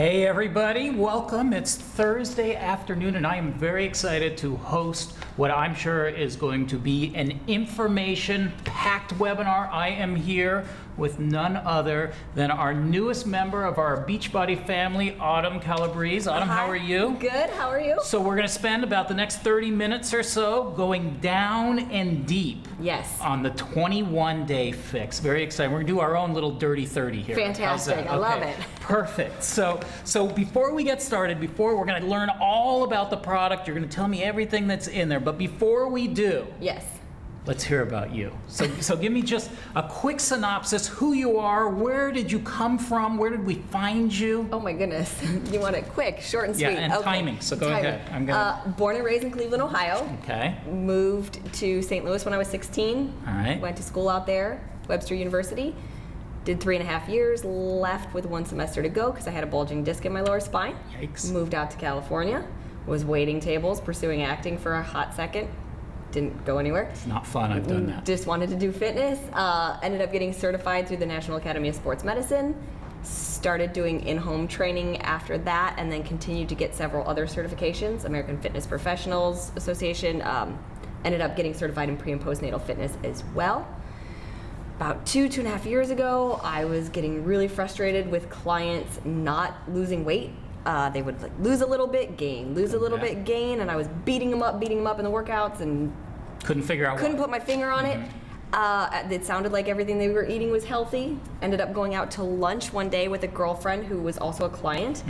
Hey everybody, welcome. It's Thursday afternoon and I am very excited to host what I'm sure is going to be an information-packed webinar. I am here with none other than our newest member of our Beachbody family, Autumn Calabrese. Autumn, Hi. how are you? Good, how are you? So we're going to spend about the next 30 minutes or so going down and deep Yes. on the 21-day fix. Very excited. We're going to do our own little dirty 30 here. Fantastic. How's that? I love Okay. it. Perfect. So before we get started, we're going to learn all about the product. You're going to tell me everything that's in there. But before we do, Yes. let's hear about you. So give me just a quick synopsis, who you are, where did you come from, where did we find you? Oh my goodness. You want it quick, short and sweet. Yeah, and Okay. timing, so go ahead. I'm gonna... Born and raised in Cleveland, Ohio. Okay. Moved to St. Louis when I was 16. All right. Went to school out there, Webster University. Did 3.5 years, left with 1 semester to go because I had a bulging disc in my lower spine. Yikes. Moved out to California, was waiting tables, pursuing acting for a hot second. Didn't go anywhere. It's not fun, I've done that. Just wanted to do fitness. Ended up getting certified through the National Academy of Sports Medicine. Started doing in-home training after that, and then continued to get several other certifications. American Fitness Professionals Association. Ended up getting certified in pre and postnatal fitness as well. About 2.5 years ago, I was getting really frustrated with clients not losing weight. They would lose a little bit, gain, lose a little bit, gain, and I was beating them up in the workouts and Couldn't figure out couldn't why. put my finger on it. It sounded like everything they were eating was healthy. Ended up going out to lunch one day with a girlfriend who was also a client.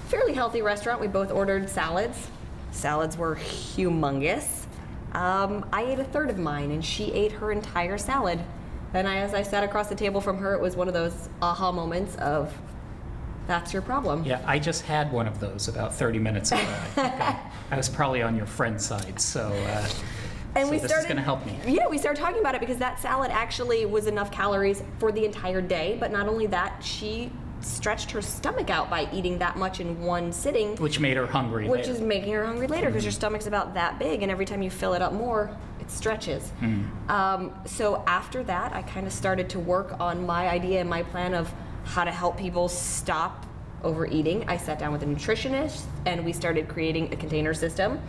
Fairly healthy restaurant. We both ordered salads. Salads were humongous. I ate a third of mine and she ate her entire salad. And as I sat across the table from her, it was one of those aha moments of, that's your problem. Yeah, I just had one of those about 30 minutes ago. I think I was probably on your friend's side, so, And so we this started, is going to help me. Yeah, we started talking about it because that salad actually was enough calories for the entire day. But not only that, she stretched her stomach out by eating that much in one sitting. Which made her hungry Which later. is making her hungry later because your stomach's about that big, and every time you fill it up more, it stretches. So after that, I kind of started to work on my idea and my plan of how to help people stop overeating. I sat down with a nutritionist, and we started creating a container system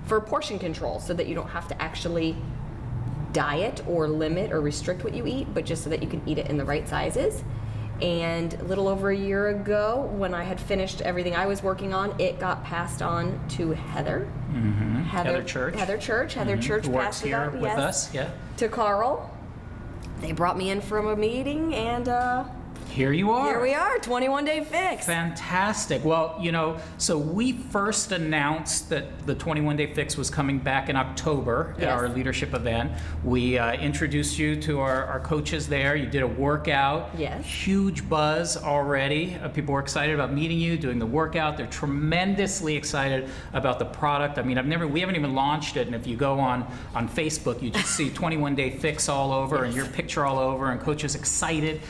for portion control so that you don't have to actually diet or limit or restrict what you eat, but just so that you can eat it in the right sizes. And a little over a year ago, when I had finished everything I was working on, it got passed on to Heather. Heather Church. Heather Church. Heather Church Who works passed it here on, with yes, us, yeah. to Carl. They brought me in from a meeting, and Here you are. here we are, 21-day fix. Fantastic. Well, so we first announced that the 21-day fix was coming back in October at Yes. our leadership event. We introduced you to our coaches there. You did a workout. Yes. Huge buzz already. People were excited about meeting you, doing the workout. They're tremendously excited about the product. I mean, we haven't even launched it, and if you go on Facebook, you just see 21-day fix all over and your picture all over, and coaches excited.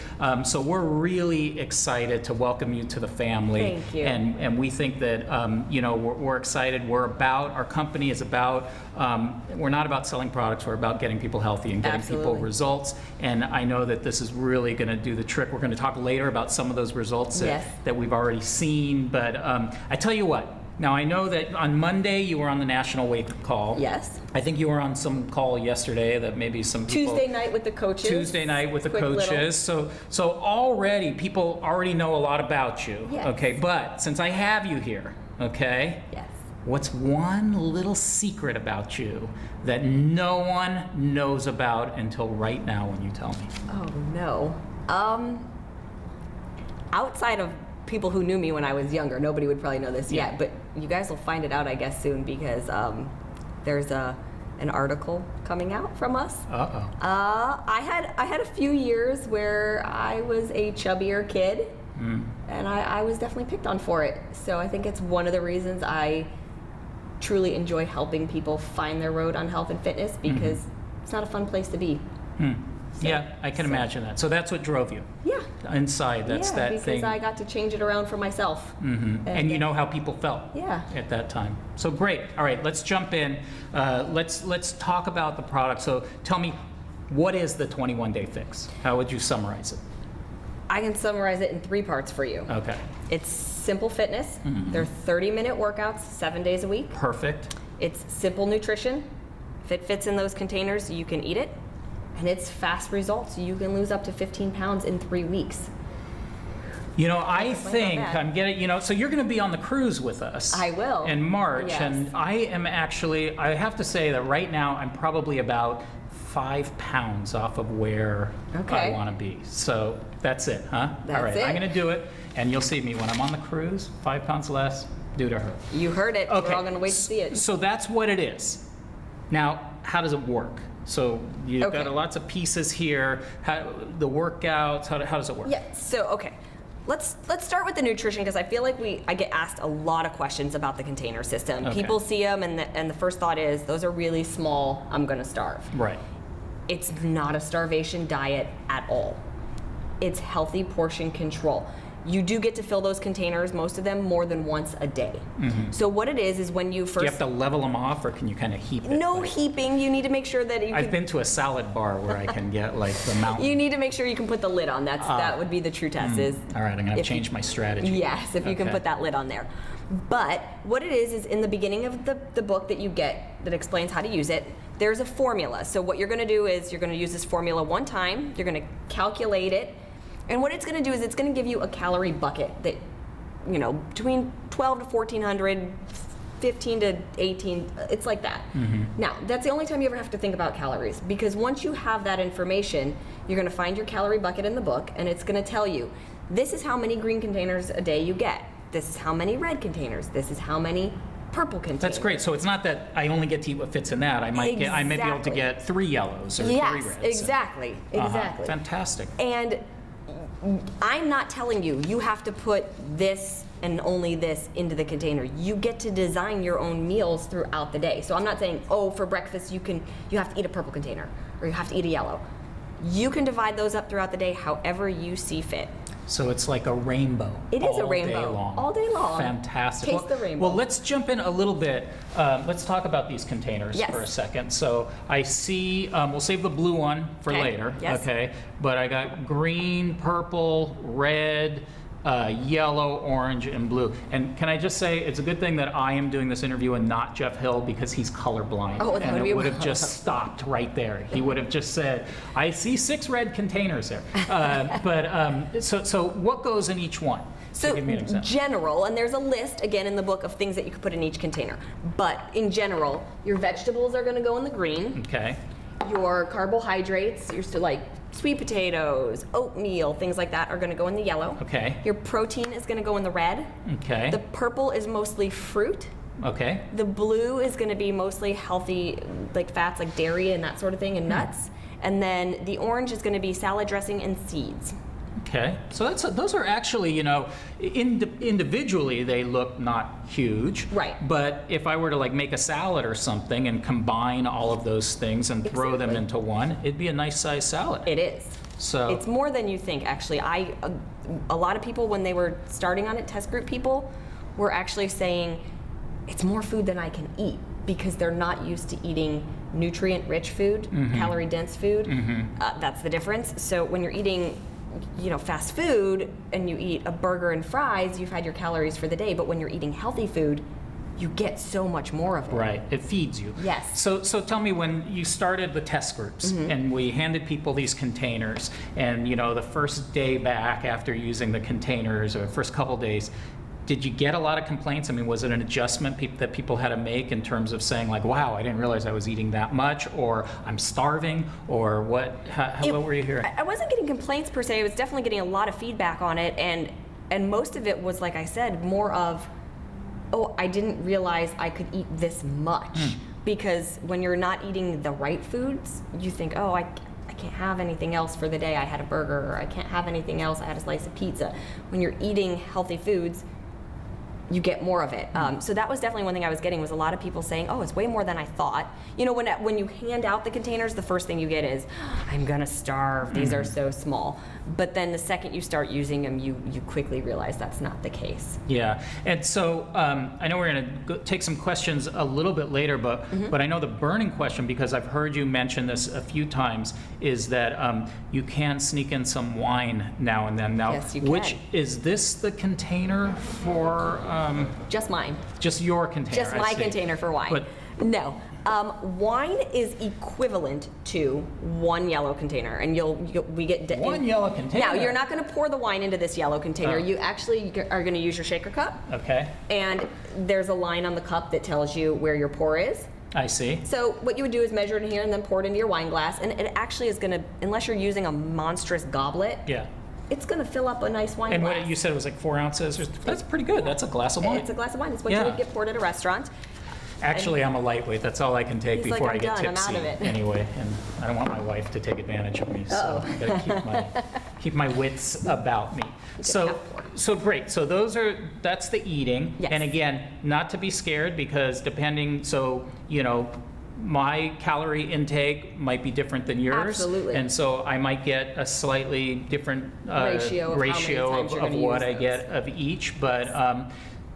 So we're really excited to welcome you to the family. Thank you. And we think that we're excited. Our company is about, we're not about selling products, we're about getting people healthy and getting people Absolutely. results. And I know that this is really going to do the trick. We're going to talk later about some of those results Yes. that we've already seen. But I tell you what, now I know that on Monday you were on the national weight call. Yes. I think you were on some call yesterday that maybe some people... Tuesday night with the coaches. Tuesday night with the Quick coaches. So already people already know a lot about you. Yes. Okay, but since I have you here, okay, Yes. what's one little secret about you that no one knows about until right now when you tell me? Oh no. Outside of people who knew me when I was younger, nobody would probably know this Yeah. yet, but you guys will find it out, I guess, soon because there's an article coming out from us. Uh-oh. I had a few years where I was a chubbier kid, and I was definitely picked on for it. So I think it's one of the reasons I truly enjoy helping people find their road on health and fitness because it's not a fun place to be. Yeah, I can imagine that. So that's what drove you Yeah. inside. That's yeah, that because thing. I got to change it around for myself. And you know how people felt Yeah. at that time. So great. All right, let's jump in. Let's talk about the product. So tell me, what is the 21-day fix? How would you summarize it? I can summarize it in 3 parts for you. Okay. It's simple fitness. Mm-hmm. They're 30-minute workouts, 7 days a week. Perfect. It's simple nutrition. If it fits in those containers, you can eat it. And it's fast results. You can lose up to 15 pounds in 3 weeks. You know, I think bad. I'm getting, you know, so you're going to be on the cruise with us. I will. In March. Yes. And I am actually, I have to say that right now I'm probably about 5 pounds off of where I want to be. So that's it, huh? That's All right, it. I'm going to do it. And you'll see me when I'm on the cruise, 5 pounds less, due to her. You heard it. Okay. We're all going to wait to see it. So that's what it is. Now, how does it work? So you've got lots of pieces here. The workouts, how does it work? Yeah, so okay. Let's start with the nutrition because I feel like I get asked a lot of questions about the container system. Okay. People see them and the first thought is, those are really small, I'm gonna starve. Right. It's not a starvation diet at all. It's healthy portion control. You do get to fill those containers, most of them, more than once a day. Mm-hmm. So what it is when you first... Do you have to level them off, or can you kind of heap it? No like, heaping. You need to make sure that I've been to a salad bar where I can get like the mountain. You need to make sure you can put the lid on. That would be the true test. Is All right, I'm going to change my strategy. Yes, if you can Okay. put that lid on there. But what it is in the beginning of the book that you get that explains how to use it, there's a formula. So what you're going to do is you're going to use this formula one time. You're going to calculate it. And what it's going to do is it's going to give you a calorie bucket that, you know, between 12 to 1400, 15 to 18, it's like that. Mm-hmm. Now, that's the only time you ever have to think about calories, because once you have that information, you're going to find your calorie bucket in the book, and it's going to tell you, this is how many green containers a day you get. This is how many red containers. This is how many purple containers. That's great. So it's not that I only get to eat what fits in that. I may be able to get 3 yellows or 3 reds. Yes, exactly, exactly. Fantastic. And I'm not telling you, you have to put this and only this into the container. You get to design your own meals throughout the day. So I'm not saying, oh, for breakfast you have to eat a purple container or you have to eat a yellow. You can divide those up throughout the day however you see fit. So it's like a rainbow. It is a rainbow. All day long. All day long. Fantastic. Taste the rainbow. Well, let's jump in a little bit. Let's talk about these containers Yes. for a second. So I see, we'll save the blue one for Okay. later. Yes. Okay. But I got green, purple, red, yellow, orange, and blue. And can I just say, it's a good thing that I am doing this interview and not Jeff Hill, because he's colorblind. Oh, that and would be it would have just stopped right there. He would have just said, I see 6 red containers there. So what goes in each one? So give me an example. general, and there's a list again in the book of things that you could put in each container. But in general, your vegetables are going to go in the green. Okay. Your carbohydrates, your like sweet potatoes, oatmeal, things like that are going to go in the yellow. Okay. Your protein is going to go in the red. Okay. The purple is mostly fruit. Okay. The blue is going to be mostly healthy, like fats, like dairy and that sort of thing, and nuts. And then the orange is going to be salad dressing and seeds. Okay. So those are actually, you know, individually they look not huge. Right. But if I were to like make a salad or something and combine all of those things and throw them Exactly. into one, it'd be a nice sized salad. It is. So It's more than you think, actually. A lot of people, when they were starting on it, test group people, were actually saying, it's more food than I can eat, because they're not used to eating nutrient-rich food, calorie-dense food. That's the difference. So when you're eating, you know, fast food and you eat a burger and fries, you've had your calories for the day. But when you're eating healthy food, you get so much more of it. Right, it feeds you. Yes. So tell me, when you started the test groups and we handed people these containers, and you know, the first day back after using the containers, or the first couple days, did you get a lot of complaints? I mean, was it an adjustment that people had to make in terms of saying like, wow, I didn't realize I was eating that much, or I'm starving, or what? What were you hearing? I wasn't getting complaints per se. I was definitely getting a lot of feedback on it, and most of it was, like I said, more of, oh, I didn't realize I could eat this much. Because when you're not eating the right foods, you think, oh, I can't have anything else for the day. I had a burger, or I can't have anything else. I had a slice of pizza. When you're eating healthy foods, you get more of it. So that was definitely one thing I was getting, was a lot of people saying, oh, it's way more than I thought. You know, when you hand out the containers, the first thing you get is, I'm gonna starve, these are so small. But then the second you start using them, you quickly realize that's not the case. Yeah, and so I know we're gonna take some questions a little bit later, but I know the burning question, because I've heard you mention this a few times, is that you can sneak in some wine now and then. Now, Yes, you can. which is this the container for? Just mine. Just your container. Just I my see. container for wine. But No. Wine is equivalent to one yellow container, and we get one yellow container. Now, you're not going to pour the wine into this yellow container. Oh. You actually are going to use your shaker cup, Okay, and there's a line on the cup that tells you where your pour is. I see. So what you would do is measure it in here and then pour it into your wine glass, and it actually is going to, unless you're using a monstrous goblet, Yeah. it's going to fill up a nice wine And glass. what you said it was like 4 ounces. That's pretty good. That's a glass of wine. It's a glass of wine. It's what Yeah. you would get poured at a restaurant. Actually, I'm a lightweight. That's all I can take He's like, before "I'm I get done. I'm tipsy. out of it." Anyway, and I don't want my wife to take advantage of me, so Uh-oh. I gotta keep my wits about me. So half pour. so great. So that's the eating. Yes. And again, not to be scared, because my calorie intake might be different than yours. Absolutely. And so I might get a slightly different Ratio of how many times you're of gonna what use I those. get of each, but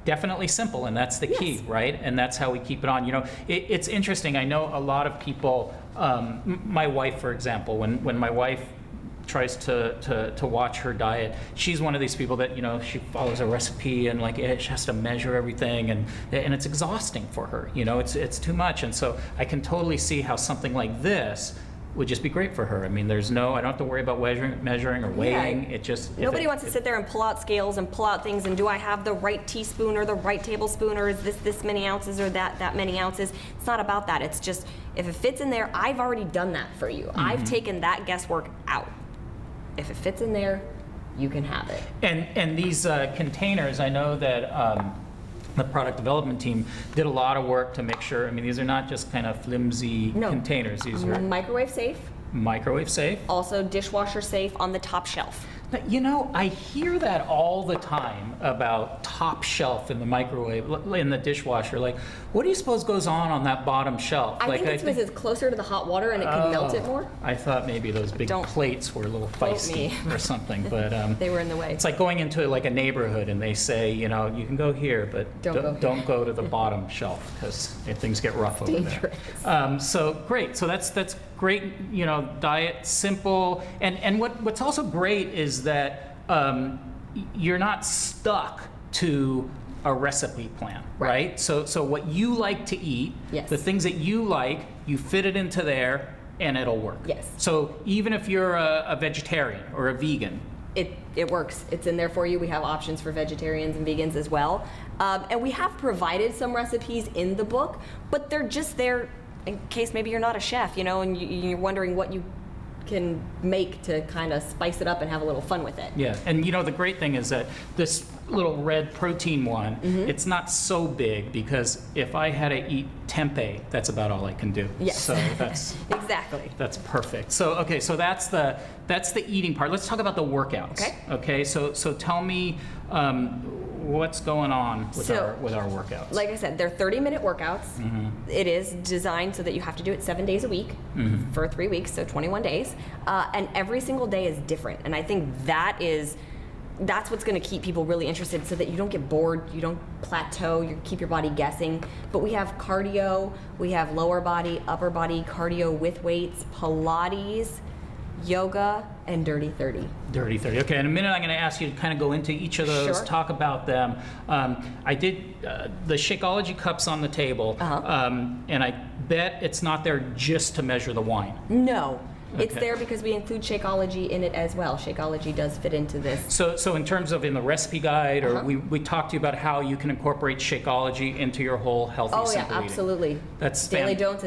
definitely simple, and that's the key, Yes. right? And that's how we keep it on. It's interesting. I know a lot of people, my wife, for example, when my wife tries to watch her diet, she's one of these people that, she follows a recipe and she has to measure everything, and it's exhausting for her. It's too much. And so I can totally see how something like this would just be great for her. I mean, I don't have to worry about measuring or weighing. Yeah. It just Nobody wants to sit there and pull out scales and pull out things and do I have the right teaspoon or the right tablespoon, or is this many ounces or that many ounces? It's not about that. It's just, if it fits in there, I've already done that for you. I've taken that guesswork out. If it fits in there, you can have it. And these containers, I know that the product development team did a lot of work to make sure. I mean, these are not just kind of flimsy No. containers. These are Microwave safe, microwave safe. also dishwasher safe on the top shelf. Now, I hear that all the time about top shelf in the microwave, in the dishwasher. What do you suppose goes on that bottom shelf? I think it's because it's closer to the hot water and it can melt it more. I thought maybe those big Don't plates were a little quote feisty me. or something, but They were in the way. it's like going into a neighborhood and they say, you can go here, but Don't go to the bottom shelf, because things get rough over dangerous. there. So great. So that's great. Diet, simple, and what's also great is that you're not stuck to a recipe plan, right? So what you like to eat, Yes. the things that you like, you fit it into there, and it'll work. Yes. So even if you're a vegetarian or a vegan, It works. It's in there for you. We have options for vegetarians and vegans as well. And we have provided some recipes in the book, but they're just there in case maybe you're not a chef, and you're wondering what you can make to kind of spice it up and have a little fun with it. yeah. And the great thing is that this little red protein one, it's not so big, because if I had to eat tempeh, that's about all I can do. Yes. So that's Exactly. That's perfect. So okay, so that's the eating part. Let's talk about the workouts. Okay. Okay. So tell me what's going on with So, our workouts. Like I said, they're 30-minute workouts. It is designed so that you have to do it 7 days a week for 3 weeks, so 21 days. And every single day is different. And I think that's what's going to keep people really interested, so that you don't get bored, you don't plateau, you keep your body guessing. But we have cardio, we have lower body, upper body cardio with weights, Pilates, yoga, and Dirty 30. Dirty 30. Okay, in a minute I'm going to ask you to kind of go into each of those, Sure. talk about them. I did the Shakeology cups on the table, and I bet it's not there just to measure the wine. No. It's Okay. there because we include Shakeology in it as well. Shakeology does fit into this. So in terms of in the recipe guide, or we talked to you about how you can incorporate Shakeology into your whole healthy, Oh yeah, simple eating. absolutely. That's daily dose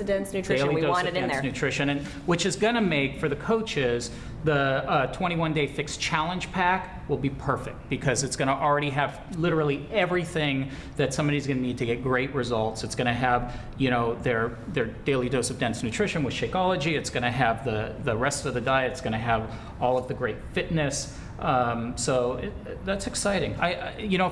of dense nutrition. Daily We dose want of it in dense there. nutrition, and which is going to make for the coaches the 21-day Fix Challenge Pack will be perfect, because it's going to already have literally everything that somebody's going to need to get great results. It's going to have their daily dose of dense nutrition with Shakeology. It's going to have the rest of the diet. It's going to have all of the great fitness. That's exciting.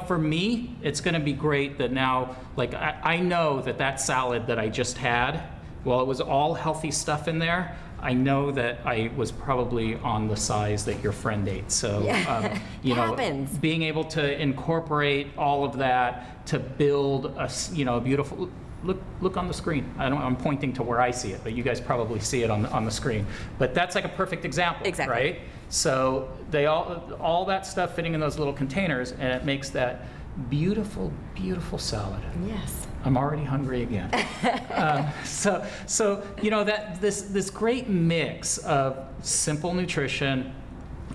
For me, it's going to be great that now, like, I know that salad that I just had, well, it was all healthy stuff in there. I know that I was probably on the size that your friend ate. So, Happens. being able to incorporate all of that to build a beautiful, look on the screen. I'm pointing to where I see it, but you guys probably see it on the screen. But that's like a perfect example, Exactly. right? So they all that stuff fitting in those little containers, and it makes that beautiful, beautiful salad. Yes. I'm already hungry again. This great mix of simple nutrition,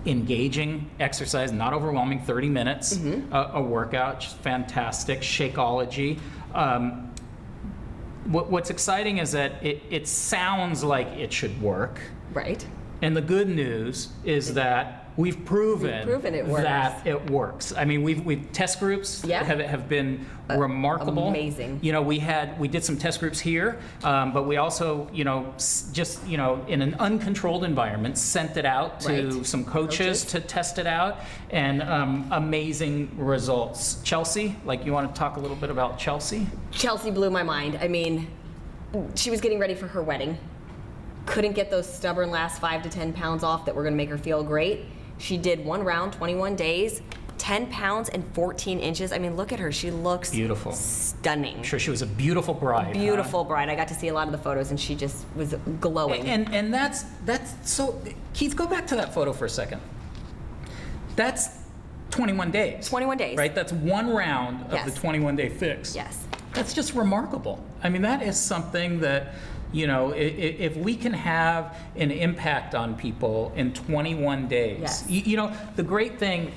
engaging exercise, not overwhelming, 30 minutes, a workout, just fantastic, Shakeology. What's exciting is that it sounds like it should work. Right. And the good news is that we've proven it works. that it works. I mean, we've test groups have been remarkable. Amazing. We did some test groups here, but we also, in an uncontrolled environment, sent it out to some coaches to test it out, and amazing results. Chelsea, you want to talk a little bit about Chelsea? Chelsea blew my mind. I mean, she was getting ready for her wedding. Couldn't get those stubborn last 5 to 10 pounds off that were going to make her feel great. She did one round, 21 days, 10 pounds and 14 inches. I mean, look at her. She looks beautiful, stunning. I'm sure she was a beautiful bride. Beautiful bride. I got to see a lot of the photos, and she just was glowing. And that's so. Keith, go back to that photo for a second. That's 21 days. 21 days. Right? That's one round of the 21-day fix. Yes. That's just remarkable. I mean, that is something that, if we can have an impact on people in 21 days. Yes. The great thing,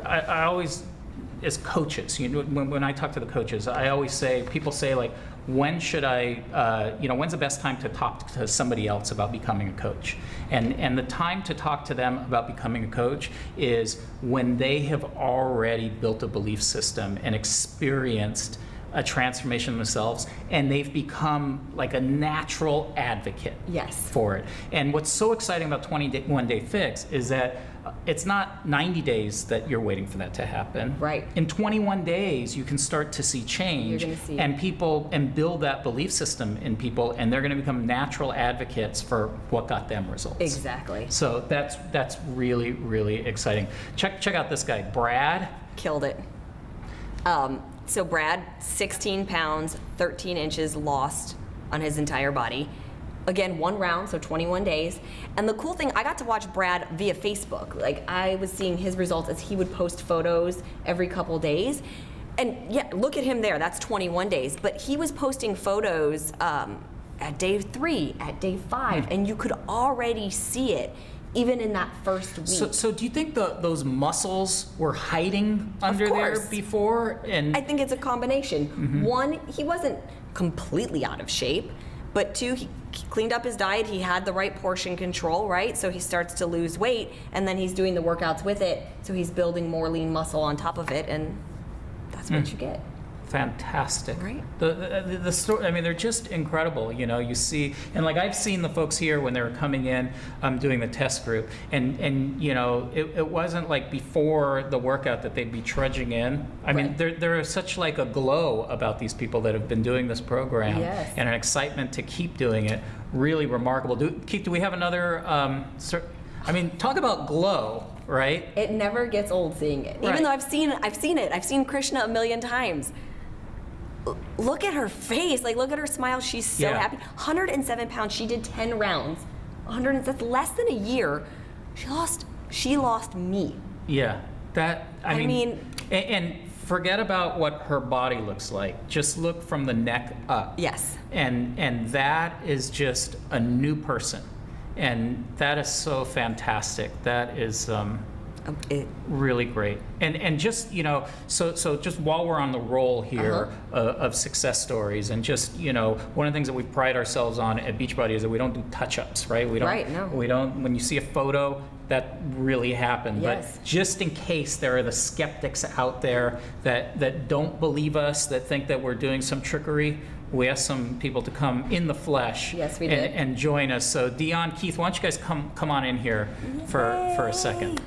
I always, as coaches, when I talk to the coaches, I always say, people say, like, when should I, when's the best time to talk to somebody else about becoming a coach? And the time to talk to them about becoming a coach is when they have already built a belief system and experienced a transformation themselves, and they've become like a natural advocate for it. And what's so exciting about 21-day fix is that it's not 90 days that you're waiting for that to happen. Right. In 21 days, you can start to see change. You're gonna see and build that belief system in people, and they're going to become natural advocates for what got them results. Exactly. So that's really, really exciting. Check out this guy, Brad. Killed it. So Brad, 16 pounds, 13 inches lost on his entire body. Again, one round, so 21 days. And the cool thing, I got to watch Brad via Facebook. Like, I was seeing his results as he would post photos every couple days. And yeah, look at him there, that's 21 days. But he was posting photos at day 3, at day 5, and you could already see it even in that first week. So do you think those muscles were hiding under there before? And I think it's a combination. Mm-hmm. One, he wasn't completely out of shape, but two, he cleaned up his diet. He had the right portion control, right? So he starts to lose weight, and then he's doing the workouts with it. So he's building more lean muscle on top of it, and that's what you get. Fantastic. Right. The story, I mean, they're just incredible. You see, and like I've seen the folks here when they were coming in, doing the test group, and it wasn't like before the workout that they'd be trudging in. I mean, there is such like a glow about these people that have been doing this program, and an excitement to keep doing it. Really remarkable. Keith, do we have another? I mean, talk about glow. Right? It never gets old seeing it. Even though I've seen it. I've seen Krishna a million times. Look at her face. Like, look at her smile. She's so happy. 107 pounds. She did 10 rounds. That's less than a year. She lost meat. Yeah. I mean, and forget about what her body looks like. Just look from the neck up. Yes. And that is just a new person. And that is so fantastic. That is really great. And just, so just while we're on the roll here of success stories, and just, one of the things that we pride ourselves on at Beachbody is that we don't do touch-ups, right? We don't, when you see a photo, that really happened. Yes. But just in case there are the skeptics out there that don't believe us, that think that we're doing some trickery, we asked some people to come in the flesh. Yes, we did. And join us. So Dion, Keith, why don't you guys come on in here for a second?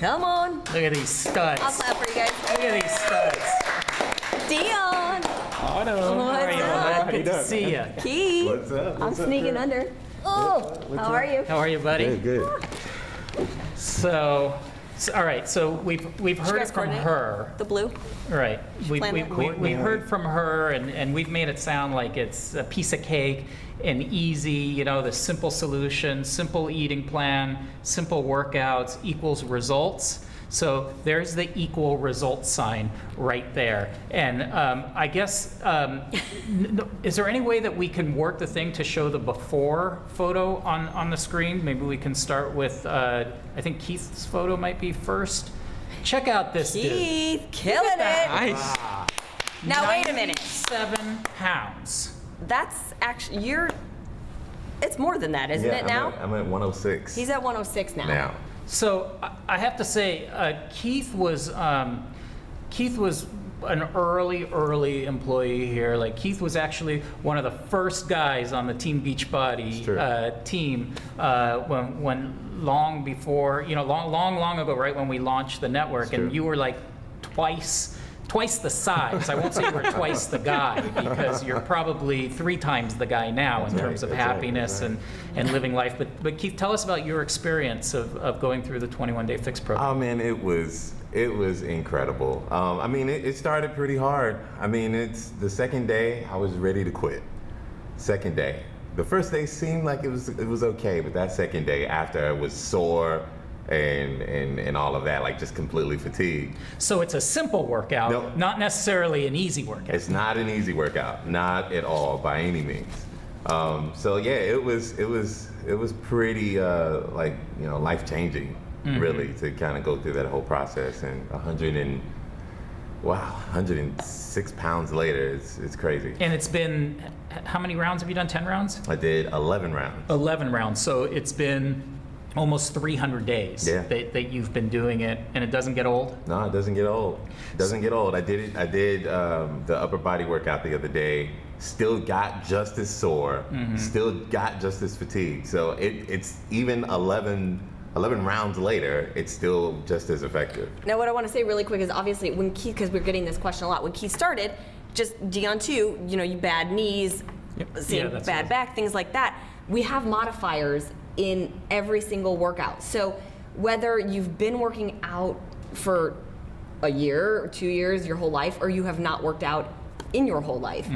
Come on. Look at these studs. I'll clap for you guys. Look at these studs. Dion. Autumn. What's How are you, up? bud? Good to see you. Keith. What's up? I'm sneaking under. Oh, how are you? How are you, buddy? Good. So, all right. So we've heard guys it from coordinate? her. The blue. Right. We plan that? we heard from her, and we've made it sound like it's a piece of cake and easy, you know, the simple solution, simple eating plan, simple workouts equals results. So there's the equal results sign right there. And I guess, is there any way that we can work the thing to show the before photo on the screen? Maybe we can start with, I think Keith's photo might be first. Check out this dude. Keith, killing it. Nice. Now wait a minute. 7 pounds. That's actually it's more than that, isn't it now? I'm at 106. He's at 106 now. So I have to say, Keith was an early employee here. Like Keith was actually one of the first guys on the Team Beachbody team when long before, you know, long ago, right when we launched the network, and you were like twice the size. I won't say you were twice the guy, because you're probably 3 times the guy now in terms of happiness and living life. But Keith, tell us about your experience of going through the 21-day Fix program. Oh man, it was incredible. I mean, it started pretty hard. I mean, it's the second day I was ready to quit. Second day. The first day seemed like it was okay, but that second day after I was sore and all of that, like just completely fatigued. So it's a simple workout, No. not necessarily an easy workout. It's not an easy workout, not at all by any means. So yeah, it was pretty like, you know, life changing, really, to kind of go through that whole process. And 106 pounds later, it's crazy. And it's been, how many rounds have you done? 10 rounds? I did 11 rounds. 11 rounds. So it's been almost 300 days that you've been doing it, and it doesn't get old? No, it doesn't get old. It doesn't get old. I did the upper body workout the other day. Still got just as sore. Still got just as fatigued. So it's even 11 rounds later, it's still just as effective. Now, what I want to say really quick is obviously when Keith, because we're getting this question a lot, when Keith started, just Dion too, you know, you bad knees, bad back, things like that. We have modifiers in every single workout. So whether you've been working out for a year or 2 years, your whole life, or you have not worked out in your whole life,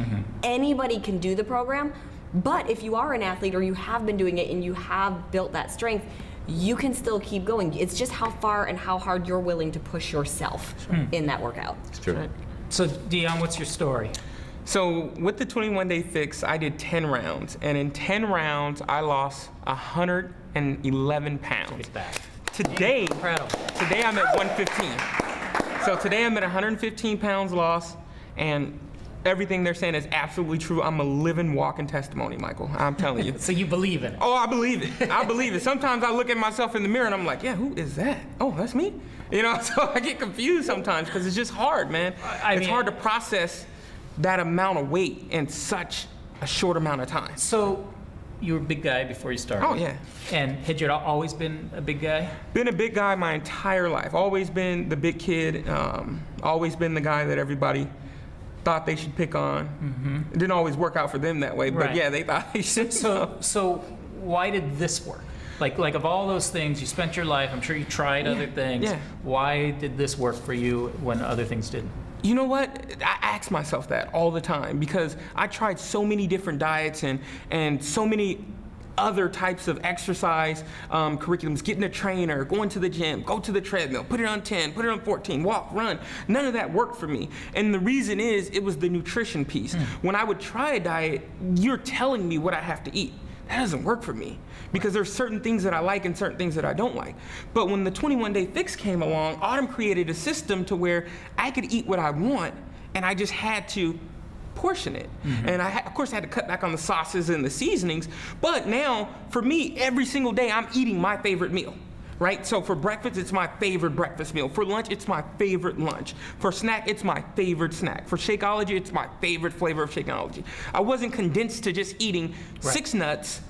anybody can do the program. But if you are an athlete or you have been doing it and you have built that strength, you can still keep going. It's just how far and how hard you're willing to push yourself in that workout. It's true. So Dion, what's your story? So with the 21-day Fix, I did 10 rounds, and in 10 rounds, I lost 111 pounds. Today, Incredible. today I'm at 115. So today I'm at 115 pounds lost, and everything they're saying is absolutely true. I'm a living, walking testimony, Michael. I'm telling you. So you believe in it? Oh, I believe it. I believe it. Sometimes I look at myself in the mirror and I'm like, yeah, who is that? Oh, that's me? You know, so I get confused sometimes because it's just hard, man. It's hard to process that amount of weight in such a short amount of time. So you were a big guy before you started? Oh, yeah. And had you always been a big guy? Been a big guy my entire life. Always been the big kid. Always been the guy that everybody thought they should pick on. It didn't always work out for them that way, but yeah, they thought they should. So why did this work? Like of all those things, you spent your life, I'm sure you tried other things. Yeah. Why did this work for you when other things didn't? You know what? I ask myself that all the time because I tried so many different diets and so many other types of exercise curriculums, getting a trainer, going to the gym, go to the treadmill, put it on 10, put it on 14, walk, run. None of that worked for me. And the reason is it was the nutrition piece. When I would try a diet, you're telling me what I have to eat. That doesn't work for me because there's certain things that I like and certain things that I don't like. But when the 21-day Fix came along, Autumn created a system to where I could eat what I want and I just had to portion it. And I, of course, had to cut back on the sauces and the seasonings. But now, for me, every single day, I'm eating my favorite meal. Right? So for breakfast, it's my favorite breakfast meal. For lunch, it's my favorite lunch. For snack, it's my favorite snack. For Shakeology, it's my favorite flavor of Shakeology. I wasn't condensed to just eating 6 nuts,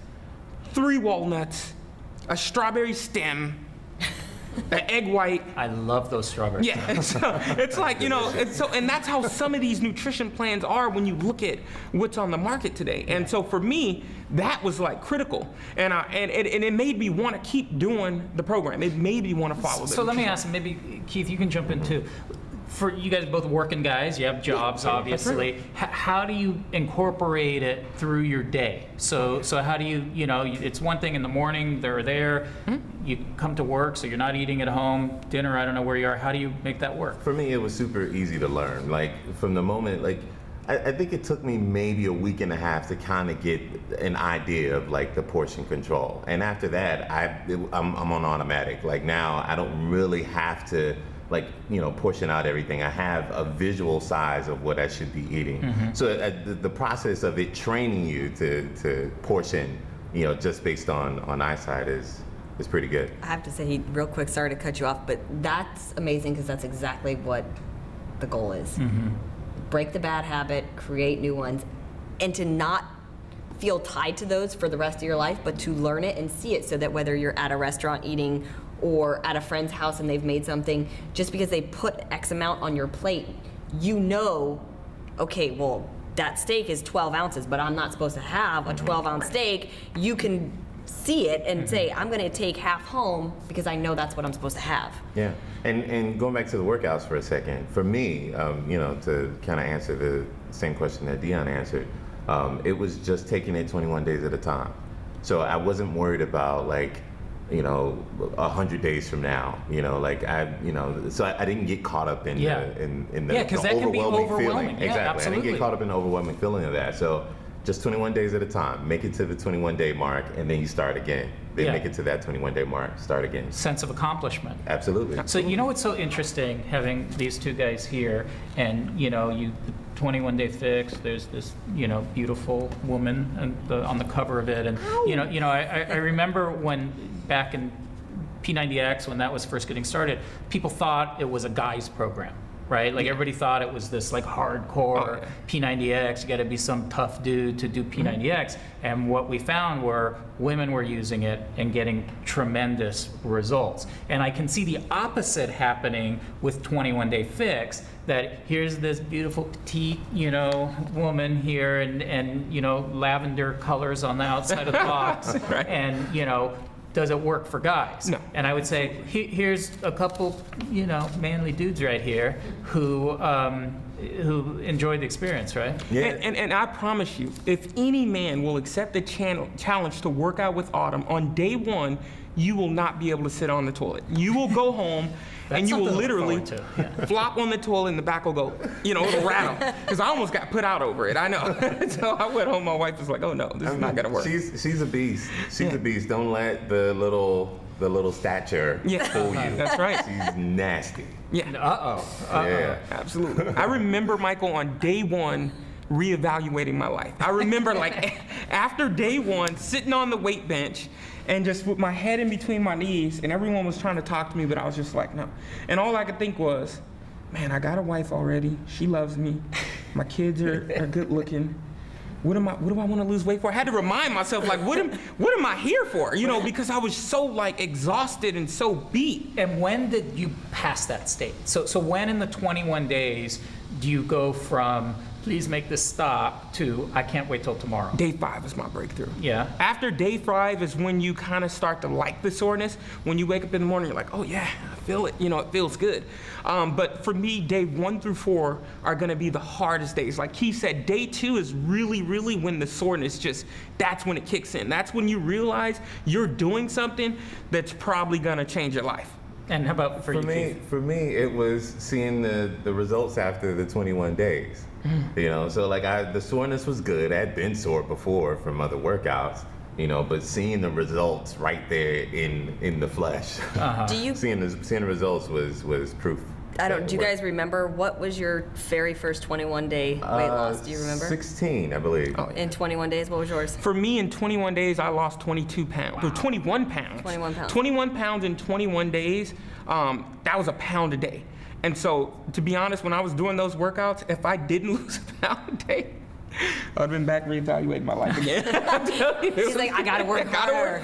3 walnuts, a strawberry stem, the egg white. I love those strawberries. Yeah, it's like, you know, and that's how some of these nutrition plans are when you look at what's on the market today. And so for me, that was like critical, and it made me want to keep doing the program. It made me want to follow. So let me ask, maybe Keith, you can jump in too. For you guys, both working guys, you have jobs, obviously. How do you incorporate it through your day? So how do you, it's one thing in the morning, they're there, you come to work, so you're not eating at home, dinner, I don't know where you are. How do you make that work? For me, it was super easy to learn. Like, from the moment, like, I think it took me maybe a week and a half to kind of get an idea of like the portion control. And after that, I'm on automatic. Like, now I don't really have to portion out everything. I have a visual size of what I should be eating. So the process of it training you to portion, just based on eyesight is pretty good. I have to say, real quick, sorry to cut you off, but that's amazing because that's exactly what the goal is. Break the bad habit, create new ones, and to not feel tied to those for the rest of your life, but to learn it and see it, so that whether you're at a restaurant eating or at a friend's house and they've made something, just because they put X amount on your plate, okay, well, that steak is 12 ounces, but I'm not supposed to have a 12-ounce steak. You can see it and say, I'm going to take half home because I know that's what I'm supposed to have. Yeah, and going back to the workouts for a second, for me, to kind of answer the same question that Dion answered, it was just taking it 21 days at a time. So I wasn't worried about 100 days from now, so I didn't get caught up in the because that can be overwhelming. feeling. Exactly, absolutely. I didn't get caught up in the overwhelming feeling of that. So just 21 days at a time, make it to the 21-day mark, and then you start again. Then make it to that 21-day mark, start again. Sense of accomplishment. Absolutely. So what's so interesting having these two guys here, and you 21-day fix. There's this beautiful woman on the cover of it, and I remember when back in P90X, when that was first getting started, people thought it was a guy's program. Right? Like, everybody thought it was this hardcore P90X, you gotta be some tough dude to do P90X. And what we found were women were using it and getting tremendous results. And I can see the opposite happening with 21-day fix, that here's this beautiful petite, woman here and lavender colors on the outside of the box. Right. And, does it work for guys? No. And I would say, here's a couple, manly dudes right here who enjoyed the experience, right? Yeah. And I promise you, if any man will accept the challenge to work out with Autumn, on day one, you will not be able to sit on the toilet. You will go home and you will literally flop on the toilet, and the back will go, it'll rattle. Because I almost got put out over it, I know. So I went home, my wife was like, oh no, this is not gonna work. She's a beast. She's a beast. Don't let the little stature fool you. That's right. She's nasty. Yeah. Yeah. Absolutely. I remember, Michael, on day one, reevaluating my life. I remember after day one, sitting on the weight bench and just with my head in between my knees, and everyone was trying to talk to me, but I was just like, no. And all I could think was, man, I got a wife already. She loves me. My kids are good looking. What do I want to lose weight for? I had to remind myself, what am I here for? Because I was so exhausted and so beat. And when did you pass that state? So when in the 21 days do you go from please make this stop to I can't wait till tomorrow? Day 5 is my breakthrough. Yeah. After day 5 is when you kind of start to like the soreness. When you wake up in the morning, you're like, oh yeah, I feel it. It feels good. But for me, day 1 through 4 are going to be the hardest days. Like Keith said, day 2 is really, really when the soreness that's when it kicks in. That's when you realize you're doing something that's probably going to change your life. And how about for you, Keith? For me, it was seeing the results after the 21 days. So the soreness was good. I had been sore before from other workouts, but seeing the results right there in the flesh, Do you seeing the results was proof. do you guys remember what was your very first 21-day weight loss? Do you remember? 16, I believe. Oh, yeah. In 21 days, what was yours? For me, in 21 days, I lost 22 pounds. Or 21 pounds. 21 pounds. 21 pounds in 21 days. That was a pound a day. And so, to be honest, when I was doing those workouts, if I didn't lose a pound a day, I've been back reevaluating my life again. I'm telling you. He's like, I gotta work harder.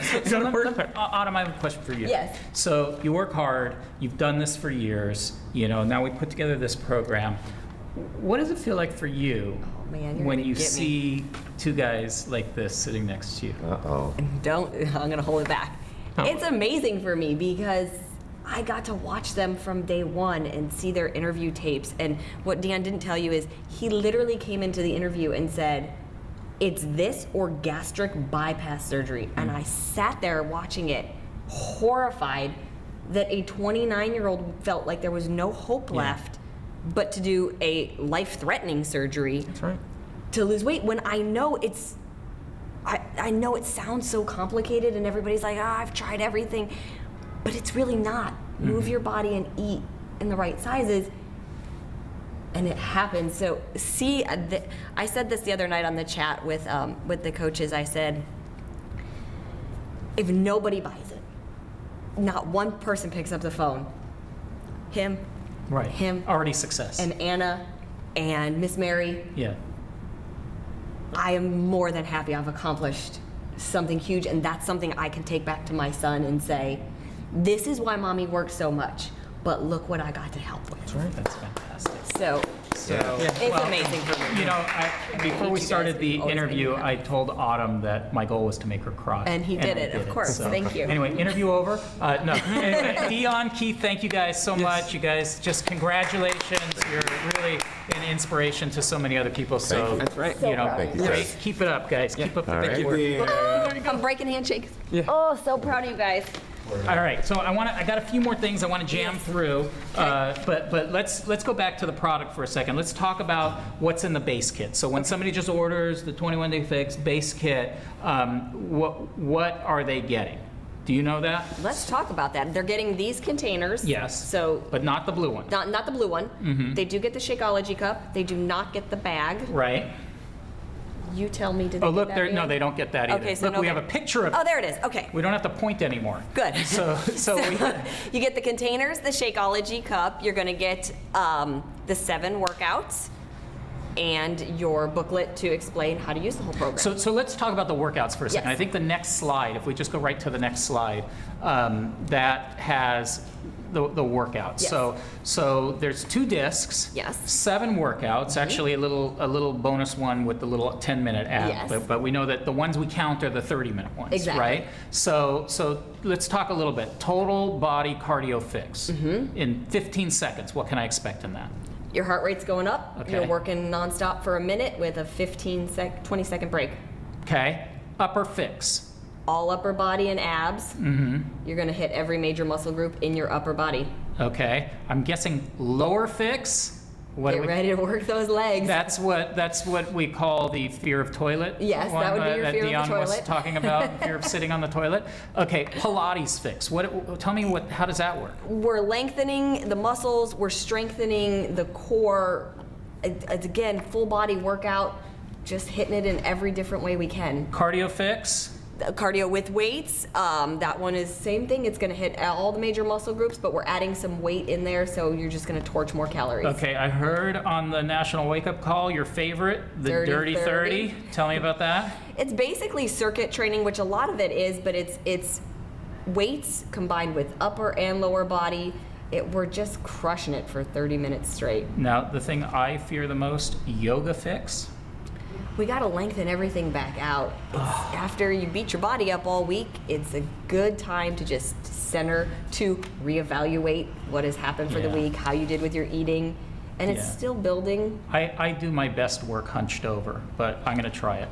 Autumn, I have a question for you. Yes. So you work hard. You've done this for years. Now we put together this program. What does it feel like for you Man, you're when gonna you get me. see two guys like this sitting next to you? Uh-oh. I'm gonna hold it back. It's amazing for me because I got to watch them from day one and see their interview tapes. And what Dan didn't tell you is he literally came into the interview and said, it's this or gastric bypass surgery. And I sat there watching it, horrified that a 29-year-old felt like there was no hope left but to do a life-threatening surgery. That's right. To lose weight when I know it's I know it sounds so complicated and everybody's like, I've tried everything, but it's really not. Move your body and eat in the right sizes and it happens. So see, I said this the other night on the chat with the coaches. I said, if nobody buys it, not one person picks up the phone, him, Right. him, Already success. and Anna and Miss Mary, yeah. I am more than happy I've accomplished something huge, and that's something I can take back to my son and say, this is why mommy worked so much, but look what I got to help with. That's right. That's fantastic. So it's amazing for me. Before hate we you started guys. the Always interview, make me I told Autumn that my goal was to make her cry. And he did I it, of course. Thank you. Anyway, interview over. No. Anyway, Dion, Keith, thank you guys so much. You guys, just congratulations. You're really an inspiration to so many other people. So, Thank you. That's right. Thank you, great. sir. Keep it up, guys. Keep up the All good right. work. I'm breaking handshakes. Yeah. Oh, so proud of you guys. All right, so I got a few more things I want to jam through, but let's go back to the product for a second. Let's talk about what's in the base kit. So when somebody just orders the 21-Day Fix base kit, what are they getting? Do you know that? Let's talk about that. They're getting these containers. Yes. So But not the blue one, not the blue one. They do get the Shakeology cup. They do not get the bag. right? You tell me, did they Oh, get look, that there. No, bag? they don't get that either. Okay, so look, no we have a bag. picture of Oh, it. there it is. Okay. We don't have to point anymore. Good. So we. You get the containers, the Shakeology cup. You're going to get the 7 workouts and your booklet to explain how to use the whole program. So let's talk about the workouts for a second. Yes. I think the next slide, if we just go right to the next slide, that has the workouts. Yes. So there's 2 discs. Yes. 7 workouts. Actually, a little bonus one with the little 10-minute ad. Yes. But we know that the ones we count are the 30-minute ones. Exactly. Right. So let's talk a little bit. Total body cardio fix in 15 seconds. What can I expect in that? Your heart rate's going up. Okay. You're working nonstop for a minute with a 20-second break. Okay. Upper fix. All upper body and abs. You're going to hit every major muscle group in your upper body. Okay. I'm guessing lower fix. What do Get we- ready to work those legs. That's what we call the fear of toilet. Yes, one, that would be your that fear of the Dion was toilet. talking about, fear of sitting on the toilet. Okay, Pilates fix. Tell me how does that work? We're lengthening the muscles. We're strengthening the core. It's again, full body workout, just hitting it in every different way we can. Cardio fix. Cardio with weights, that one is same thing. It's going to hit all the major muscle groups, but we're adding some weight in there, so you're just going to torch more calories. Okay, I heard on the National Wake Up Call your favorite, the Dirty Dirty 30. Tell me about that. It's basically circuit training, which a lot of it is, but it's weights combined with upper and lower body. We're just crushing it for 30 minutes straight. Now, the thing I fear the most, yoga fix. We got to lengthen everything back out. After you beat your body up all week, it's a good time to just center, to reevaluate what has happened for the Yeah. week, how you did with your eating, and it's Yeah. still building. I do my best work hunched over, but I'm going to try it.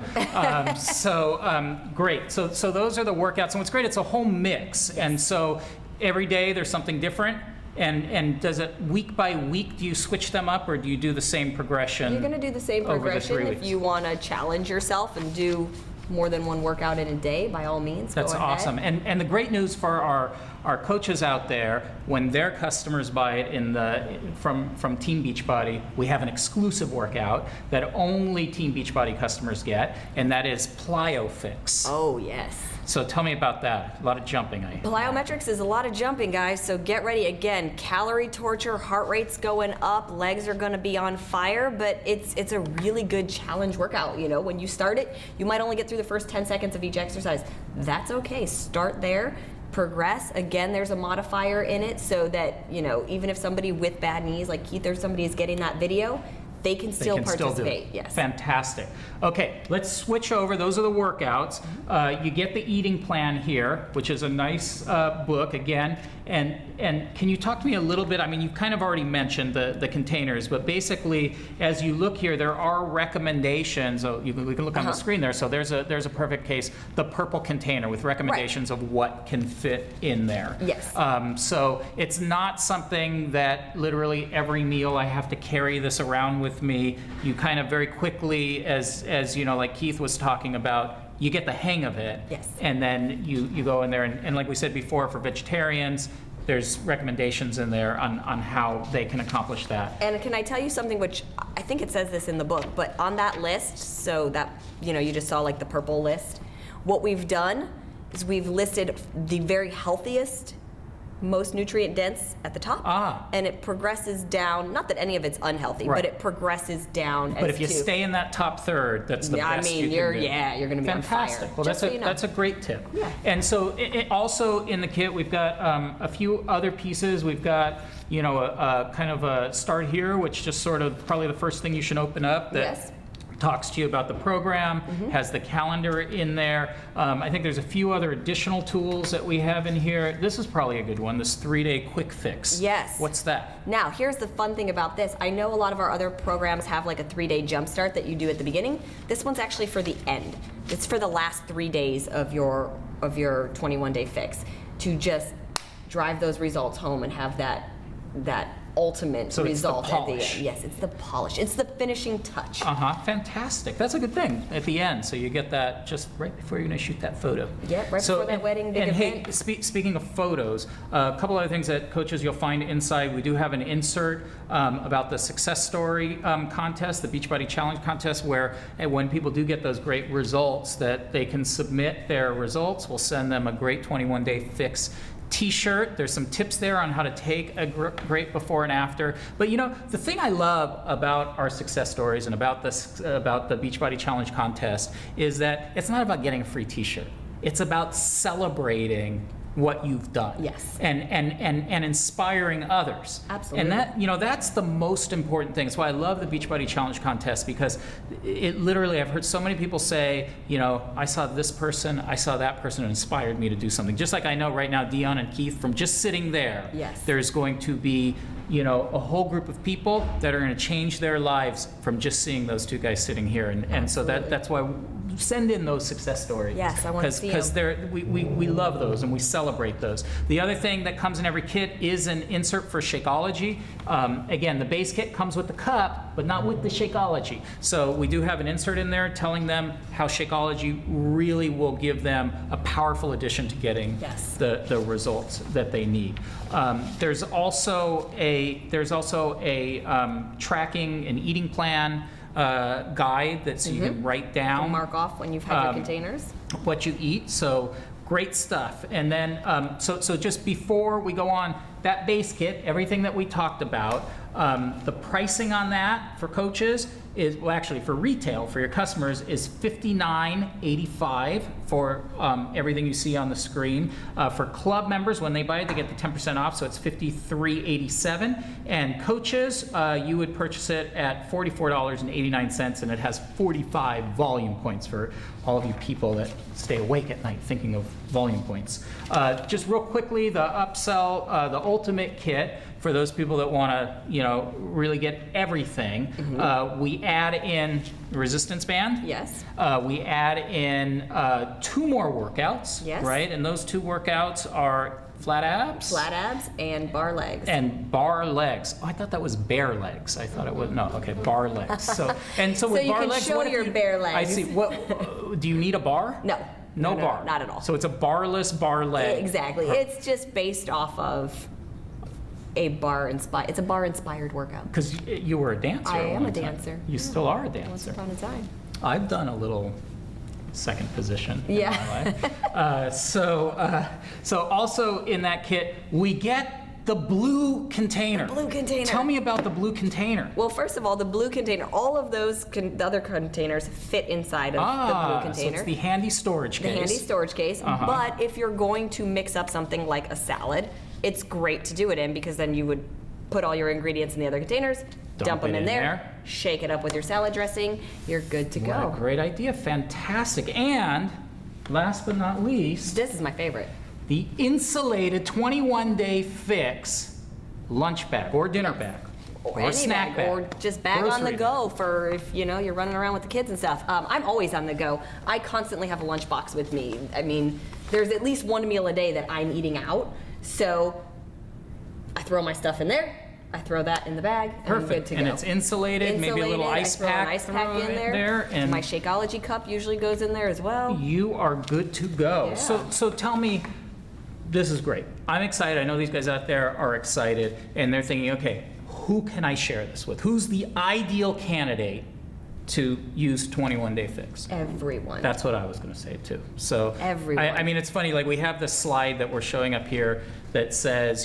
Great. So those are the workouts, and what's great, it's a whole mix, and so every day there's something different. And does it week by week, do you switch them up, or do you do the same progression? You're going to do the same over the progression. 3 If weeks? you want to challenge yourself and do more than one workout in a day, by all means, That's go ahead. awesome. And the great news for our our coaches out there, when their customers buy it from Team Beachbody, we have an exclusive workout that only Team Beachbody customers get, and that is Plyo Fix. Oh, yes. So tell me about that. A lot of jumping. Plyometrics is a lot of jumping, guys, so get ready. Again, calorie torture, heart rate's going up, legs are gonna be on fire, but it's a really good challenge workout. You know, when you start it, you might only get through the first 10 seconds of each exercise. That's okay, start there, progress. Again, there's a modifier in it so that, you know, even if somebody with bad knees, like Keith or somebody is getting that video, they can still participate. Yes. Fantastic. Okay, let's switch over. Those are the workouts. You get the eating plan here, which is a nice book again. And can you talk to me a little bit? I mean, you've kind of already mentioned the containers, but basically, as you look here, there are recommendations. Oh, we can look on the screen there. So there's a perfect case, the purple container with recommendations of what can fit in there. Yes. So it's not something that literally every meal I have to carry this around with me. You kind of very quickly, as you know, like Keith was talking about, you get the hang of it. Yes. And then you go in there, and like we said before, for vegetarians, there's recommendations in there on how they can accomplish that. And can I tell you something, which I think it says this in the book, but on that list, so that, you know, you just saw like the purple list, what we've done is we've listed the very healthiest, most nutrient dense at the top, and it progresses down, not that any of it's unhealthy, but it progresses down. But if you stay in that top third, that's the best you can do. you're going to be fantastic. on fire. Well, that's a great tip. Yeah. And so it also in the kit, we've got a few other pieces. We've got, you know, a kind of a start here, which just sort of probably the first thing you should open up. That talks to you about the program, has the calendar in there. I think there's a few other additional tools that we have in here. This is probably a good one, this 3-day quick fix. Yes. What's that? Now, here's the fun thing about this. I know a lot of our other programs have like a 3-day jump start that you do at the beginning. This one's actually for the end. It's for the last 3 days of your 21-day fix to just drive those results home and have that ultimate result at the end. Yes, it's the polish. It's the finishing touch. Fantastic. That's a good thing at the end. So you get that just right before you're going to shoot that photo. Yeah, right before that wedding big event. Hey, speaking of photos, a couple other things that coaches you'll find inside. We do have an insert about the success story contest, the Beachbody Challenge contest, where when people do get those great results, that they can submit their results. We'll send them a great 21-day fix T-shirt. There's some tips there on how to take a great before and after. But you know, the thing I love about our success stories and about the Beachbody Challenge contest is that it's not about getting a free T-shirt. It's about celebrating what you've done. Yes. And inspiring others. Absolutely. And that, you know, that's the most important thing. That's why I love the Beachbody Challenge contest, because it literally, I've heard so many people say, you know, I saw this person, I saw that person, it inspired me to do something. Just like I know right now, Dion and Keith, from just sitting there, there's going to be, you know, a whole group of people that are going to change their lives from just seeing those two guys sitting here. And so that's why send in those success stories. Yes, I want to see them. Because we love those and we celebrate those. The other thing that comes in every kit is an insert for Shakeology. Again, the base kit comes with the cup, but not with the Shakeology. So we do have an insert in there telling them how Shakeology really will give them a powerful addition to getting the results that they need. There's also a tracking and eating plan guide that so you can write down, mark off when you've had your containers, what you eat. So great stuff. And then so just before we go on, that base kit, everything that we talked about, the pricing on that for coaches is, well, actually for retail for your customers is $59.85 for everything you see on the screen. For club members, when they buy it, they get the 10% off, so it's $53.87. And coaches, you would purchase it at $44.89, and it has 45 volume points for all of you people that stay awake at night thinking of volume points. Just real quickly, the upsell, the ultimate kit, for those people that want to, you know, really get everything, we add in resistance band. Yes. We add in 2 more workouts. Yes. Right, and those 2 workouts are flat abs. Flat abs and bar legs. And bar legs. Oh, I thought that was bare legs. I thought it was bar legs. So with so you bar can legs, show what if your bare legs. I see. What do you need a bar? No. No bar. not at all. So it's a barless bar leg. Exactly. It's just based off of a bar-inspired. It's a bar-inspired workout. Because you were a dancer. I at am one a time. dancer. You still are a Once dancer. upon a time. I've done a little second position Yeah. in my life. So also in that kit, we get the blue container. The blue container. Tell me about the blue container. Well, first of all, the blue container, all of those the other containers fit inside of the blue container. So it's the handy storage case. The handy storage case. But if you're going to mix up something like a salad, it's great to do it in, because then you would put all your ingredients in the other containers, dump them in there, shake it up with your salad dressing, you're good to What go. a great idea. Fantastic. And last but not least, This is my favorite. the insulated 21-day Fix lunch bag or dinner bag or Any snack bag. or just bag on the Grocery go for if you're running around with the kids and stuff. I'm always on the go. I constantly have a lunchbox with me. I mean, there's at least one meal a day that I'm eating out, so I throw my stuff in there. I throw that in the bag, and I'm good Perfect. to And go. it's insulated, maybe a little ice I throw pack, an ice pack in there. and My Shakeology cup usually goes in there as well. you are good to go. Yeah. So tell me, this is great. I'm excited. I know these guys out there are excited, and they're thinking, okay, who can I share this with? Who's the ideal candidate to use 21-day Fix? Everyone. That's what I was going to say too. So Everyone. I mean, it's funny. Like we have this slide that we're showing up here that says,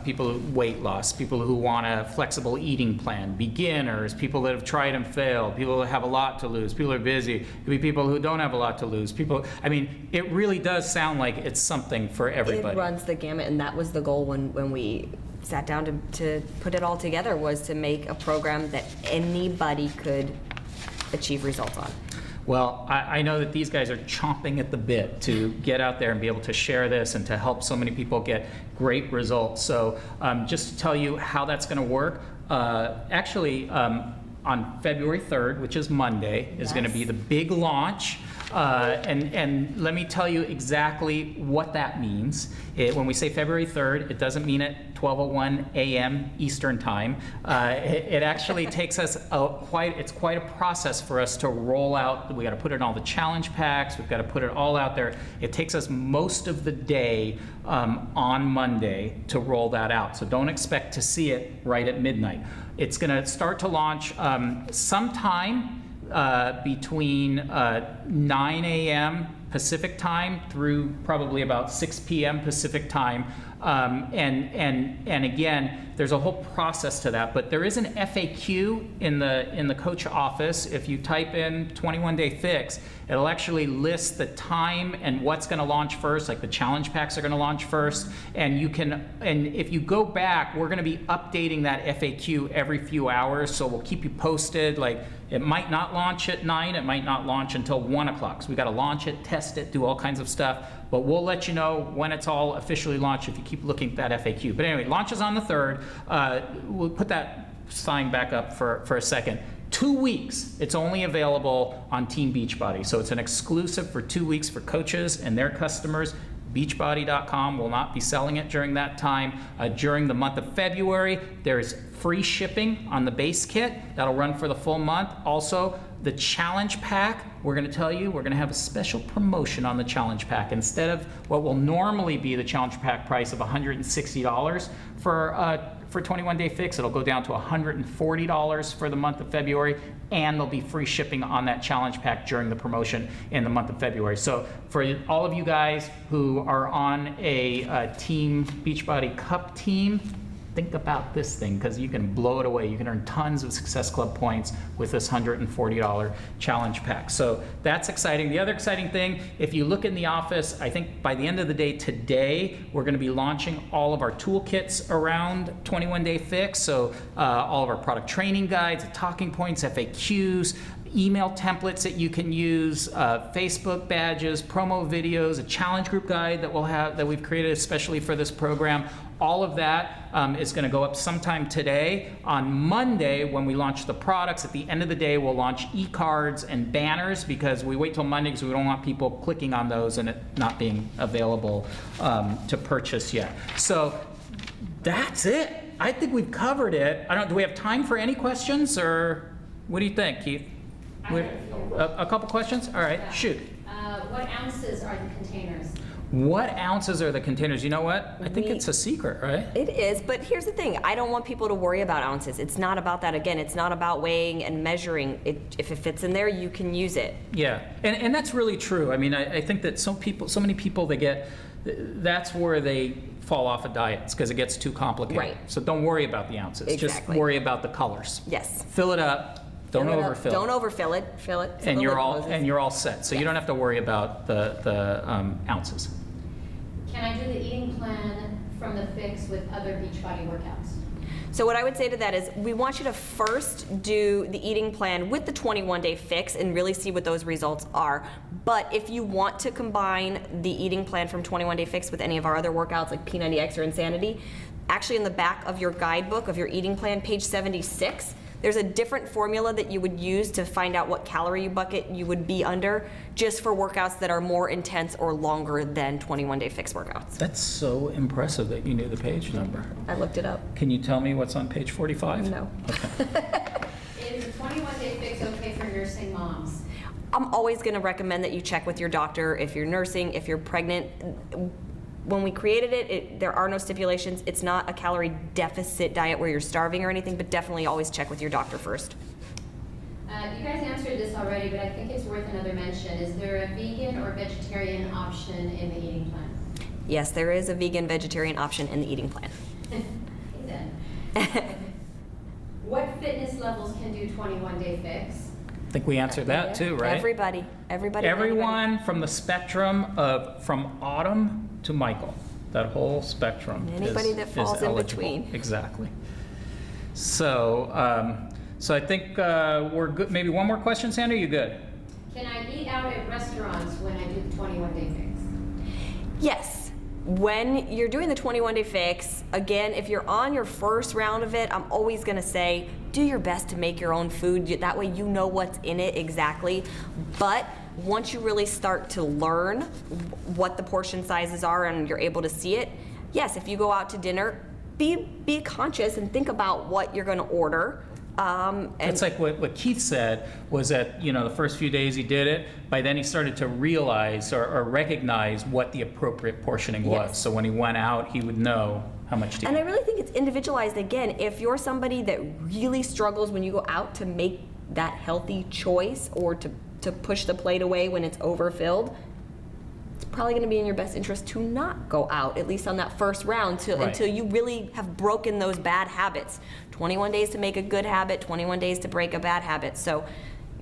people who weight loss, people who want a flexible eating plan, beginners, people that have tried and failed, people that have a lot to lose, people who are busy, it could be people who don't have a lot to lose. I mean, it really does sound like it's something for everybody. It runs the gamut, and that was the goal when we sat down to put it all together, was to make a program that anybody could achieve results on. Well, I know that these guys are chomping at the bit to get out there and be able to share this and to help so many people get great results. So just to tell you how that's going to work, on February 3rd, which is Monday, is going to be the big launch. And let me tell you exactly what that means. When we say February 3rd, it doesn't mean at 12:01 a.m. Eastern Time. It actually takes us it's quite a process for us to roll out. We got to put in all the challenge packs. We've got to put it all out there. It takes us most of the day on Monday to roll that out. So don't expect to see it right at midnight. It's going to start to launch sometime between 9 a.m. Pacific time through probably about 6 p.m. Pacific time. And again, there's a whole process to that, but there is an FAQ in the coach office. If you type in 21-day Fix, it'll actually list the time and what's going to launch first, like the challenge packs are going to launch first. And if you go back, we're going to be updating that FAQ every few hours, so we'll keep you posted. Like, it might not launch at 9, it might not launch until 1 o'clock. So we got to launch it, test it, do all kinds of stuff. But we'll let you know when it's all officially launched if you keep looking at that FAQ. But anyway, launches on the 3rd. We'll put that sign back up for a second. 2 weeks, it's only available on Team Beachbody. So it's an exclusive for 2 weeks for coaches and their customers. Beachbody.com will not be selling it during that time. During the month of February, there's free shipping on the base kit. That'll run for the full month. Also, the challenge pack, we're going to tell you, we're going to have a special promotion on the challenge pack. Instead of what will normally be the challenge pack price of $160 for 21-day Fix, it'll go down to $140 for the month of February, and there'll be free shipping on that challenge pack during the promotion in the month of February. So for all of you guys who are on a Team Beachbody Cup team, think about this thing, because you can blow it away. You can earn tons of Success Club points with this $140 challenge pack. So that's exciting. The other exciting thing, if you look in the office, I think by the end of the day today, we're going to be launching all of our toolkits around 21-day Fix. So all of our product training guides, talking points, FAQs, email templates that you can use, Facebook badges, promo videos, a challenge group guide that we've created especially for this program. All of that is going to go up sometime today. On Monday, when we launch the products, at the end of the day, we'll launch e-cards and banners, because we wait till Monday because we don't want people clicking on those and it not being available to purchase yet. So that's it. I think we've covered it. Do we have time for any questions, or what do you think, Keith? A couple questions? All right, shoot. what ounces are the containers? What ounces are the containers? You know what? I think it's a secret, right? It is, but here's the thing. I don't want people to worry about ounces. It's not about that. Again, it's not about weighing and measuring. If it fits in there, you can use it. Yeah, and that's really true. I mean, I think that so many people, that's where they fall off of diets, because it gets too complicated. Right. So don't worry about the ounces. Just Exactly. worry about the colors. Yes. Fill it up. Don't overfill. Don't overfill it. Fill it. till And the you're lid all closes. set. So you don't have to worry about the ounces. Can I do the eating plan from the Fix with other Beachbody workouts? So what I would say to that is we want you to first do the eating plan with the 21-day Fix and really see what those results are. But if you want to combine the eating plan from 21-day Fix with any of our other workouts like P90X or Insanity, actually in the back of your guidebook of your eating plan, page 76, there's a different formula that you would use to find out what calorie bucket you would be under, just for workouts that are more intense or longer than 21-day Fix workouts. That's so impressive that you knew the page number. I looked it up. Can you tell me what's on page 45? No. Is a 21-day Fix okay for nursing moms? I'm always going to recommend that you check with your doctor if you're nursing, if you're pregnant. When we created it, there are no stipulations. It's not a calorie deficit diet where you're starving or anything, but definitely always check with your doctor first. You guys answered this already, but I think it's worth another mention. Is there a vegan or vegetarian option in the eating plan? Yes, there is a vegan vegetarian option in the eating plan. Okay, then. What fitness levels can do 21-day Fix? I think we answered that too, right? Everybody. Everyone from the spectrum of from Autumn to Michael, that whole spectrum. Anybody is that falls in eligible. between. Exactly. So, so I think we're good. Maybe one more question, Sandra. You good? Can I eat out at restaurants when I do the 21-day Fix? Yes. When you're doing the 21-day Fix, again, if you're on your first round of it, I'm always going to say, do your best to make your own food. That way you know what's in it exactly. But once you really start to learn what the portion sizes are and you're able to see it, yes, if you go out to dinner, be conscious and think about what you're going to order. It's like what Keith said was that, you know, the first few days he did it, by then he started to realize or recognize what the appropriate portioning was. Yes. So when he went out, he would know how much to And eat. I really think it's individualized. Again, if you're somebody that really struggles when you go out to make that healthy choice or to push the plate away when it's overfilled, it's probably going to be in your best interest to not go out, at least on that first round, Right. until you really have broken those bad habits. 21 days to make a good habit, 21 days to break a bad habit. So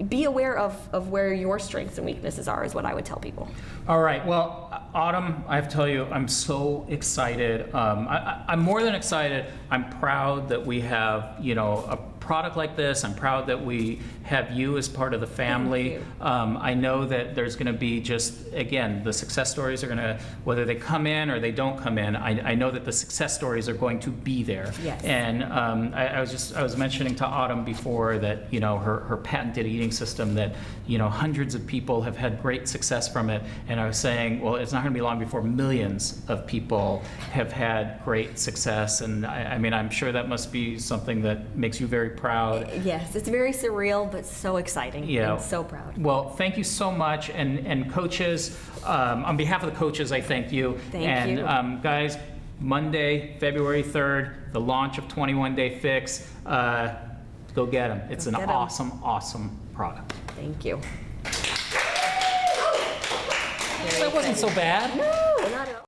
be aware of where your strengths and weaknesses are, is what I would tell people. All right. Well, Autumn, I have to tell you, I'm so excited. I'm more than excited. I'm proud that we have, you know, a product like this. I'm proud that we have you as part of the family. Thank you. I know that there's going to be just, again, the success stories are going to, whether they come in or they don't come in, I know that the success stories are going to be there. Yes. And I was mentioning to Autumn before that, you know, her patented eating system that, you know, hundreds of people have had great success from it. And I was saying, well, it's not going to be long before millions of people have had great success. And I mean, I'm sure that must be something that makes you very proud. Yes, it's very surreal, but so exciting. Yeah. I'm so proud. Well, thank you so much. And coaches, on behalf of the coaches, I thank you. Thank you. And guys, Monday, February 3rd, the launch of 21-Day Fix. Go get them. It's an get 'em. awesome product. Thank you. That wasn't so bad. No, not at all.